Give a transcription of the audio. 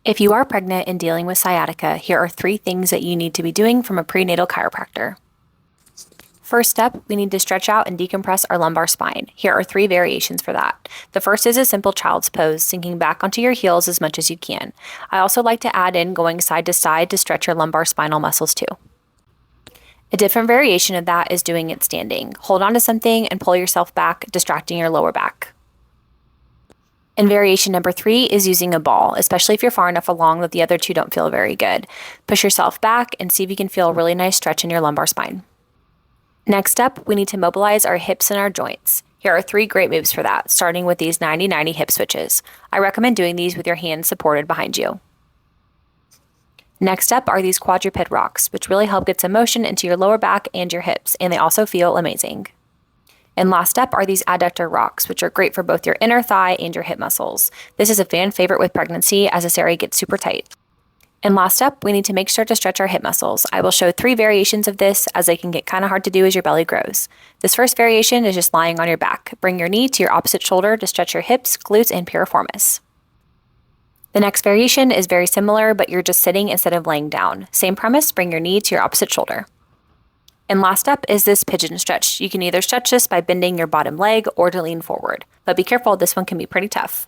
If you are pregnant and dealing with sciatica, here are 3 things that you need to be doing from a prenatal chiropractor. First step, we need to stretch out and decompress our lumbar spine. Here are 3 variations for that. The first is a simple child's pose, sinking back onto your heels as much as you can. I also like to add in going side to side to stretch your lumbar spinal muscles too. A different variation of that is doing it standing. Hold on to something and pull yourself back, distracting your lower back. And variation number 3 is using a ball, especially if you're far enough along that the other 2 don't feel very good. Push yourself back and see if you can feel a really nice stretch in your lumbar spine. Next up, we need to mobilize our hips and our joints. Here are 3 great moves for that, starting with these 90-90 hip switches. I recommend doing these with your hands supported behind you. Next up are these quadruped rocks, which really help get some motion into your lower back and your hips, and they also feel amazing. And last up are these adductor rocks, which are great for both your inner thigh and your hip muscles. This is a fan favorite with pregnancy as this area gets super tight. And last up, we need to make sure to stretch our hip muscles. I will show 3 variations of this as they can get kind of hard to do as your belly grows. This first variation is just lying on your back. Bring your knee to your opposite shoulder to stretch your hips, glutes, and piriformis. The next variation is very similar, but you're just sitting instead of laying down. Same premise, bring your knee to your opposite shoulder. And last up is this pigeon stretch. You can either stretch this by bending your bottom leg or to lean forward, but be careful, this one can be pretty tough.